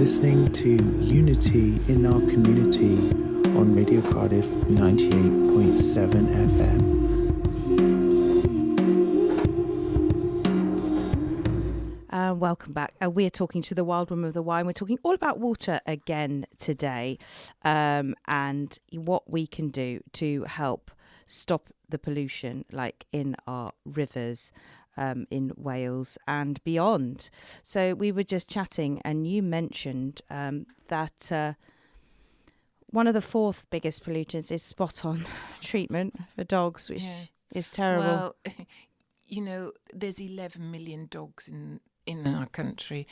listening to Unity in Our Community on Radio Cardiff 98.7 FM. Welcome back. We're talking to the Wild Woman of the Wye, and we're talking all about water again today, and what we can do to help stop the pollution, like in our rivers, in Wales and beyond. So we were just chatting, and you mentioned that one of the fourth biggest pollutants is spot-on treatment for dogs, which is terrible. Well, there's 11 million dogs in our country.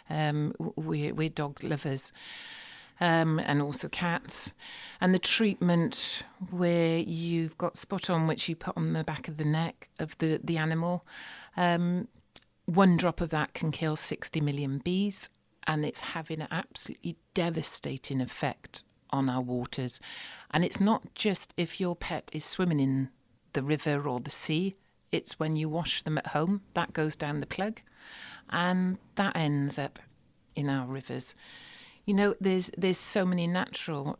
We're dog lovers, and also cats. And the treatment where you've got spot on, which you put on the back of the neck of the animal, one drop of that can kill 60 million bees, and it's having an absolutely devastating effect on our waters. And it's not just if your pet is swimming in the river or the sea, it's when you wash them at home, that goes down the plug. And that ends up in our rivers. There's so many natural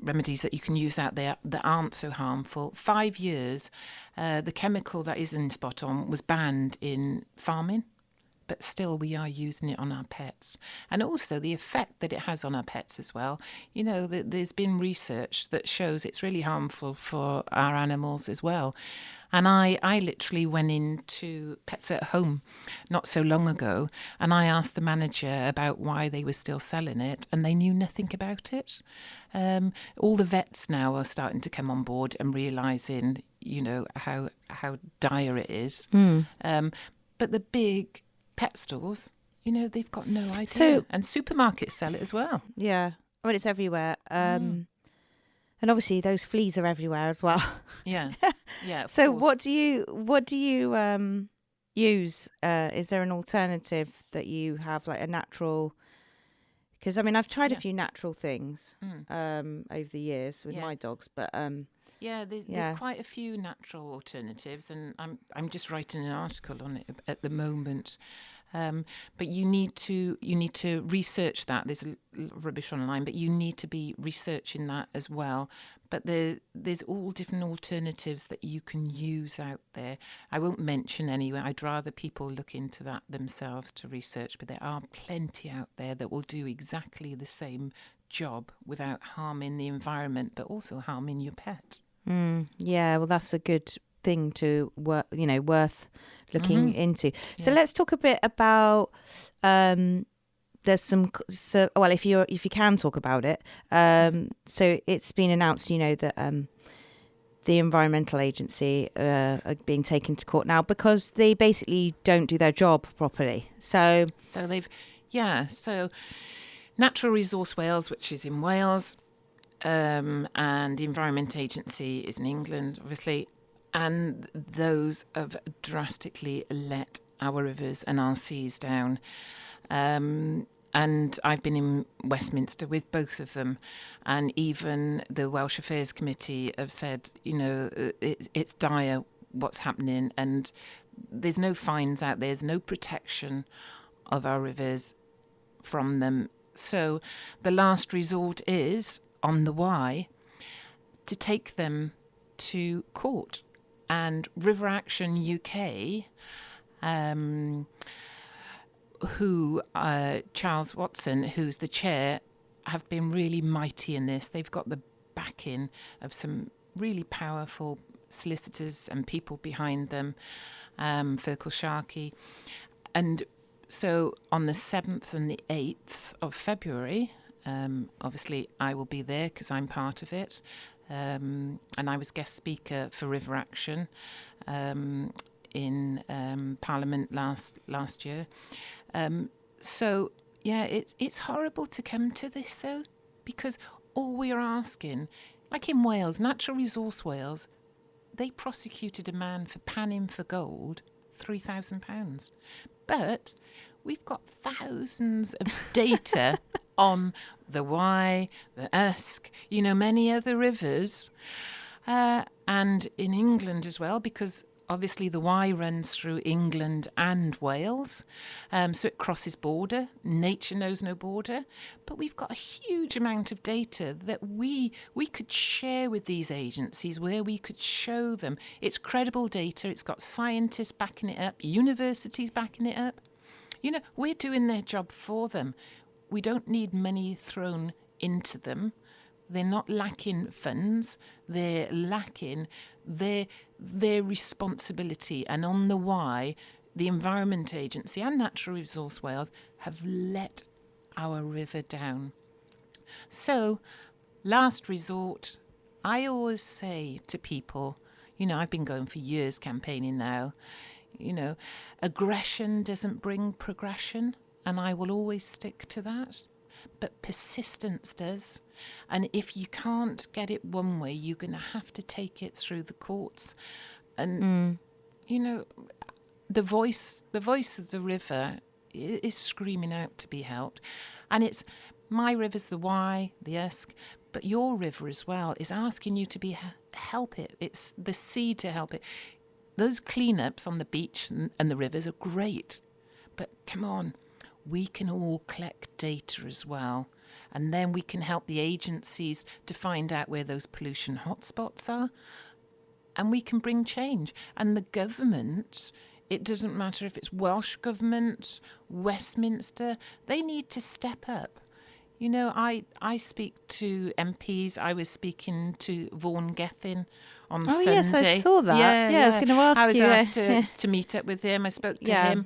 remedies that you can use out there that aren't so harmful. 5 years, the chemical that is in spot on was banned in farming, but still we are using it on our pets. And also the effect that it has on our pets as well. There's been research that shows it's really harmful for our animals as well. And I literally went into Pets at Home not so long ago, and I asked the manager about why they were still selling it, and they knew nothing about it. All the vets now are starting to come on board and realising, how dire it is. But the big pet stores, they've got no idea. And supermarkets sell it as well. Yeah. I mean, it's everywhere. And obviously those fleas are everywhere as well. Yeah. Yeah. So what do you use? Is there an alternative that you have, like a natural? Because I've tried a few natural things over the years with my dogs, but there's quite a few natural alternatives, and I'm just writing an article on it at the moment. But you need to research that. There's rubbish online, but you need to be researching that as well. But there's all different alternatives that you can use out there. I won't mention any. I'd rather people look into that themselves to research. But there are plenty out there that will do exactly the same job without harming the environment, but also harming your pet. Yeah, well, that's a good thing to worth looking into. So let's talk a bit about there's some if you can talk about it. So it's been announced, that the environmental agency are being taken to court now because they basically don't do their job properly. So Natural Resource Wales, which is in Wales, and the Environment Agency is in England, obviously. And those have drastically let our rivers and our seas down. And I've been in Westminster with both of them. And even the Welsh Affairs Committee have said, it's dire what's happening. And there's no fines out there. There's no protection of our rivers from them. So the last resort is, on the Wye, to take them to court. And River Action UK, who Charles Watson, who's the chair, have been really mighty in this. They've got the backing of some really powerful solicitors and people behind them, Fergal Sharkey. And so on the 7th and the 8th of February, obviously I will be there because I'm part of it. And I was guest speaker for River Action in Parliament last year. It's horrible to come to this though, because all we are asking, like in Wales, Natural Resource Wales, they prosecuted a man for panning for gold, £3,000. But we've got thousands of data on the Wye, the Usk, many other rivers, and in England as well, because obviously the Wye runs through England and Wales, so it crosses border. Nature knows no border. But we've got a huge amount of data that we could share with these agencies, where we could show them it's credible data. It's got scientists backing it up, universities backing it up. You know, we're doing their job for them. We don't need money thrown into them. They're not lacking funds. They're lacking their responsibility. And on the Wye, the Environment Agency and Natural Resource Wales have let our river down. So, last resort, I always say to people, you know, I've been going for years campaigning now, you know, aggression doesn't bring progression, and I will always stick to that. But persistence does. And if you can't get it one way, you're going to have to take it through the courts. And, you know, the voice of the river is screaming out to be helped. And it's my river's the Wye, the Usk, but your river as well is asking you to help it. It's the sea to help it. Those cleanups on the beach and the rivers are great. But come on. We can all collect data as well, and then we can help the agencies to find out where those pollution hotspots are, and we can bring change. And the government, it doesn't matter if it's Welsh Government, Westminster, they need to step up. You know, I speak to MPs. I was speaking to Vaughan Gethin on Sunday. Oh, yes, I saw that. Yeah, I was going to ask you. I was asked to meet up with him. I spoke to him.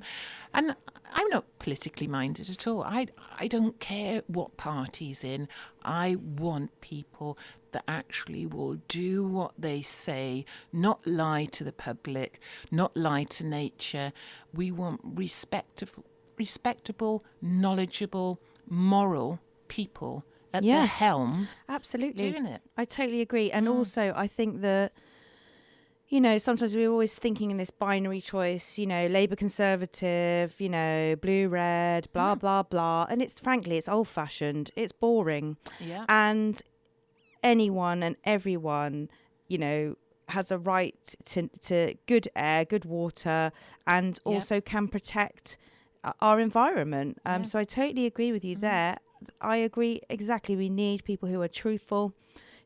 And I'm not politically minded at all. I don't care what party he's in. I want people that actually will do what they say, not lie to the public, not lie to nature. We want respectable, knowledgeable, moral people at the helm. Absolutely. Doing it. I totally agree. And also, I think that, you know, sometimes we're always thinking in this binary choice, you know, Labour Conservative, you know, blue, red, blah, blah, blah. And it's old fashioned. It's boring. Yeah. And anyone and everyone, you know, has a right to good air, good water, and also can protect our environment. So I totally agree with you there. I agree exactly. We need people who are truthful,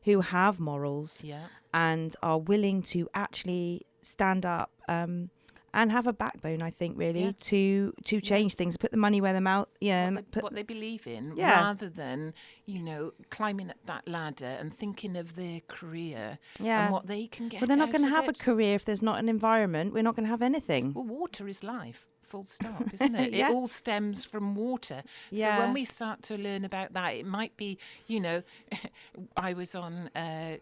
who have morals, and are willing to actually stand up and have a backbone, I think, really, to change things, put the money where their mouth, what they believe in, rather than, you know, climbing up that ladder and thinking of their career and what they can get. Well, they're not going to have it. a career if there's not an environment. We're not going to have anything. Well, water is life. Full stop, isn't it? It all stems from water. So when we start to learn about that, it might be, you know, I was on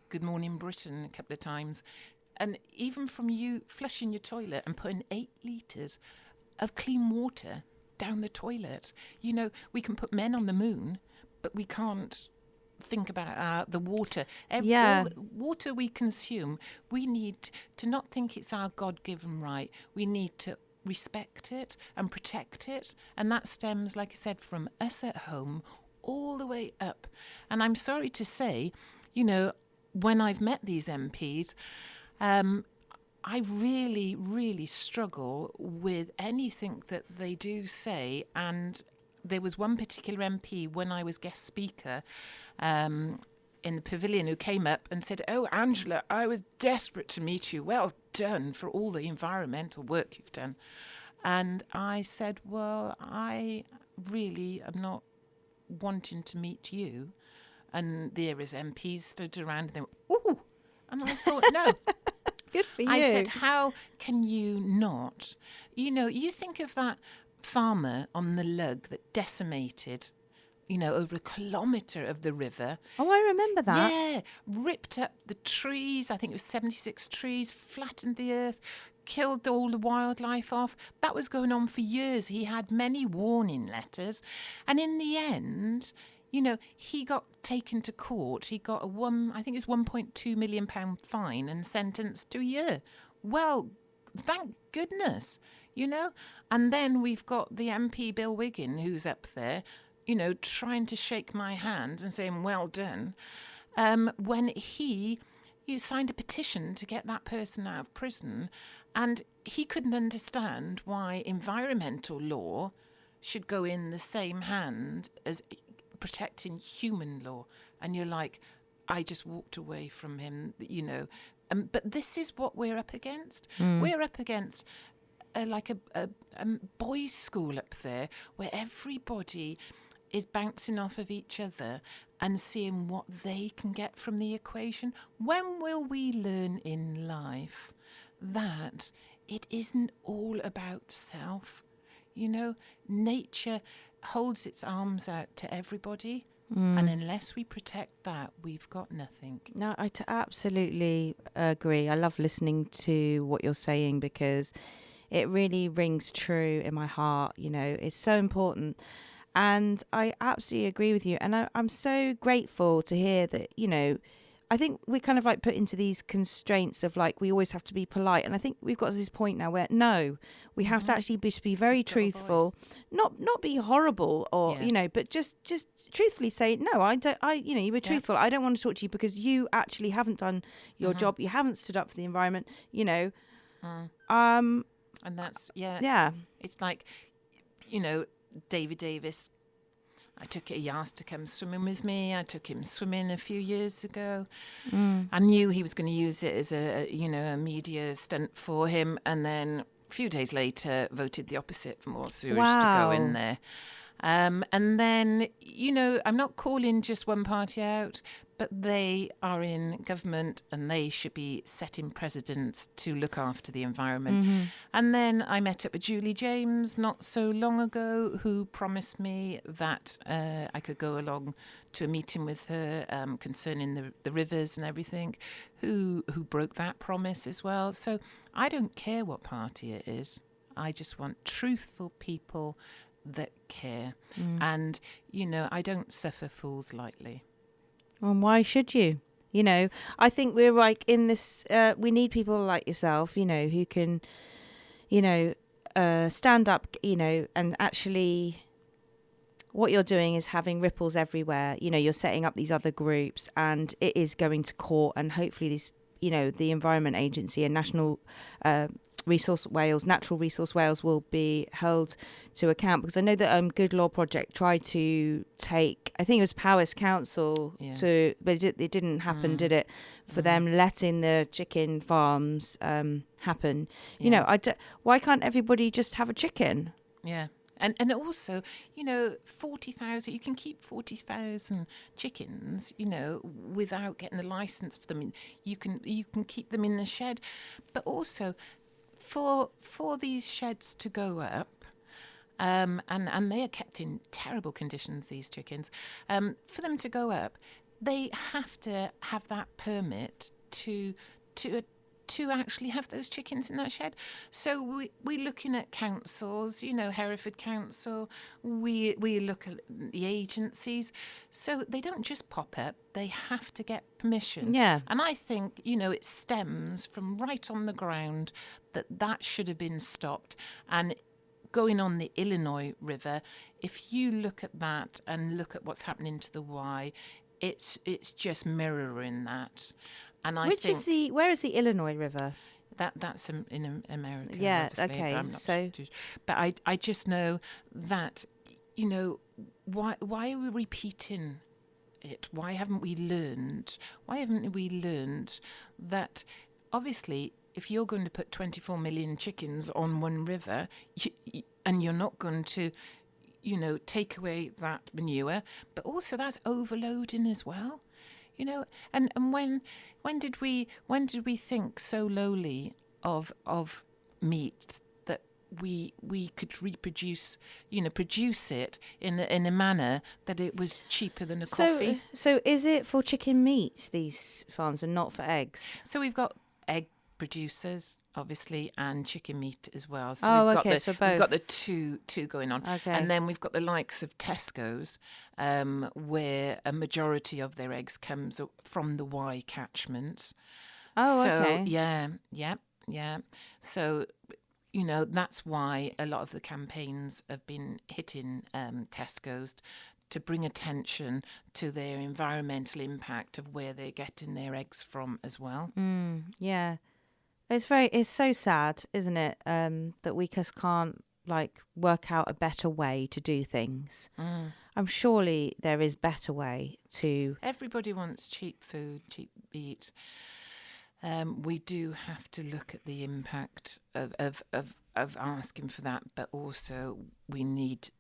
Good Morning Britain a couple of times, and even from you flushing your toilet and putting 8 litres of clean water down the toilet, you know, we can put men on the moon, but we can't think about the water. All water we consume, we need to not think it's our God-given right. We need to respect it and protect it, and that stems, like I said, from us at home all the way up. And I'm sorry to say, you know, when I've met these MPs, I really, really struggle with anything that they do say. And there was one particular MP when I was guest speaker in the pavilion who came up and said, "Oh, Angela, I was desperate to meet you. Well done for all the environmental work you've done." And I said, "Well, I really am not wanting to meet you." And there is MPs stood around and they went, "Ooh." And I thought, no. Good for you. I said, how can you not? You know, you think of that farmer on the lug that decimated, you know, over a kilometre of the river. Oh, I remember that. Yeah, ripped up the trees. I think it was 76 trees, flattened the earth, killed all the wildlife off. That was going on for years. He had many warning letters. And in the end, you know, he got taken to court. He got I think it was £1.2 million fine and sentenced to a year. Well, thank goodness, you know. And then we've got the MP Bill Wiggin, who's up there, you know, trying to shake my hand and saying, well done, when he, you signed a petition to get that person out of prison, and he couldn't understand why environmental law should go in the same hand as protecting human law. And you're like, I just walked away from him, you know. But this is what we're up against. We're up against like a boys' school up there where everybody is bouncing off of each other and seeing what they can get from the equation. When will we learn in life that it isn't all about self? You know, nature holds its arms out to everybody. And unless we protect that, we've got nothing. No, I absolutely agree. I love listening to what you're saying because it really rings true in my heart. You know, it's so important. And I absolutely agree with you. And I'm so grateful to hear that, you know, I think we're kind of like put into these constraints of like, we always have to be polite. And I think we've got to this point now where, no, we have to actually be very truthful, not be horrible or, you know, but just truthfully say, no, you know, you were truthful. I don't want to talk to you because you actually haven't done your job. You haven't stood up for the environment, you know. And that's, it's like, you know, David Davis, he asked to come swimming with me. I took him swimming a few years ago. I knew he was going to use it as a media stunt for him. And then a few days later, voted the opposite for more sewage to go in there. And then, you know, I'm not calling just one party out, but they are in government and they should be setting precedents to look after the environment. And then I met up with Julie James not so long ago, who promised me that I could go along to a meeting with her concerning the rivers and everything, who broke that promise as well. So I don't care what party it is. I just want truthful people that care. And, you know, I don't suffer fools lightly. And why should you? You know, I think we're like in this, we need people like yourself, you know, who can, you know, stand up, you know, and actually what you're doing is having ripples everywhere. You know, you're setting up these other groups and it is going to court, and hopefully these, you know, the Environment Agency and Natural Resource Wales will be held to account, because I know that Good Law Project tried to take, I think it was Powys Council but it didn't happen, did it? For them letting the chicken farms happen. You know, why can't everybody just have a chicken? Yeah. And also, you know, 40,000, you can keep 40,000 chickens, you know, without getting a license for them. You can keep them in the shed. But also, for these sheds to go up, and they are kept in terrible conditions, these chickens, for them to go up, they have to have that permit to actually have those chickens in that shed. So we're looking at councils, you know, Hereford Council, we look at the agencies. So they don't just pop up, they have to get permission. Yeah. And I think, you know, it stems from right on the ground that should have been stopped. And going on the Illinois River, if you look at that and look at what's happening to the Wye, it's just mirroring that. And I think where is the Illinois River? That's in America. Yeah, obviously, okay. But I'm not but I just know that, you know, why are we repeating it? Why haven't we learned that obviously if you're going to put 24 million chickens on one river, and you're not going to, you know, take away that manure, but also that's overloading as well. You know, and when did we think so lowly of meat that we could reproduce, you know, produce it in a manner that it was cheaper than a coffee? So is it for chicken meat, these farms, and not for eggs? So we've got egg producers, obviously, and chicken meat as well. So it's for both. We've got the two going on. Okay. And then we've got the likes of Tesco's, where a majority of their eggs comes from the Wye catchment. Oh, so, okay. Yeah. So, you know, that's why a lot of the campaigns have been hitting Tesco's to bring attention to their environmental impact of where they're getting their eggs from as well. Yeah. It's so sad, isn't it? That we just can't work out a better way to do things. I'm surely there is better way to. Everybody wants cheap food, cheap meat. We do have to look at the impact of asking for that, but also we need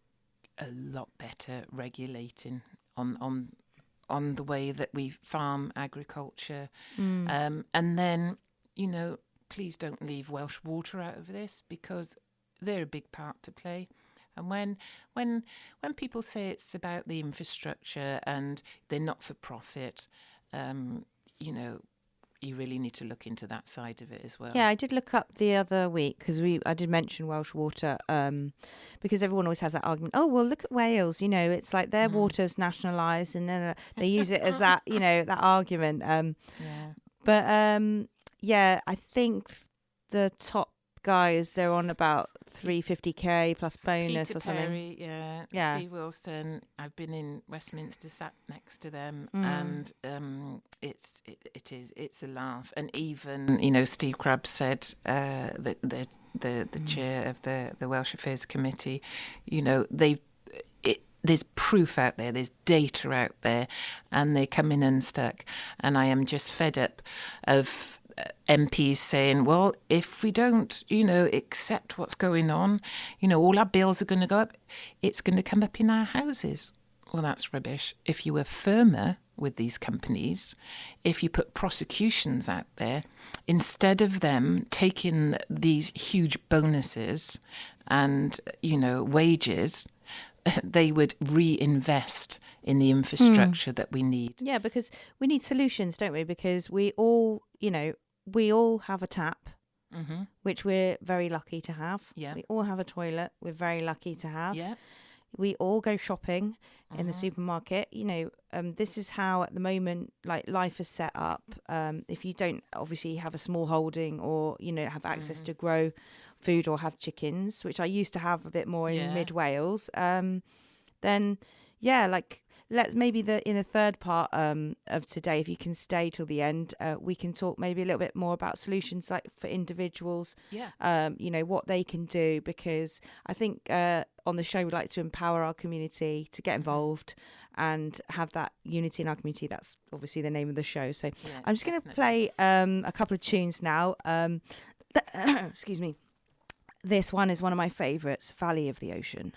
a lot better regulating on the way that we farm agriculture. And then, please don't leave Welsh Water out of this, because they're a big part to play. And when people say it's about the infrastructure and they're not for profit, you really need to look into that side of it as well. Yeah, I did look up the other week because I did mention Welsh Water because everyone always has that argument. Oh, well, look at Wales. It's like their water's nationalised, and then they use it as that, that argument. But I think the top guys, they're on about 350k plus bonus Peter or something. Perry, Steve Wilson. I've been in Westminster, sat next to them, and it's a laugh. And even Steve Crabb said that the chair of the Welsh Affairs Committee, there's proof out there, there's data out there, and they come in unstuck. And I am just fed up of MPs saying, well, if we don't, accept what's going on, all our bills are going to go up. It's going to come up in our houses. Well, that's rubbish. If you were firmer with these companies, if you put prosecutions out there, instead of them taking these huge bonuses and, wages, they would reinvest in the infrastructure that we need. Yeah, because we need solutions, don't we? Because we all have a tap, which we're very lucky to have. Yeah. We all have a toilet. We're very lucky to have. Yeah. We all go shopping in the supermarket. This is how at the moment life is set up. If you don't obviously have a small holding or have access to grow food or have chickens, which I used to have a bit more in mid Wales, then let's maybe in the third part of today, if you can stay till the end, we can talk maybe a little bit more about solutions for individuals. What they can do, because I think on the show we like to empower our community to get involved and have that unity in our community. That's obviously the name of the show. So I'm just going to play a couple of tunes now. Excuse me. This one is one of my favourites, Valley of the Ocean.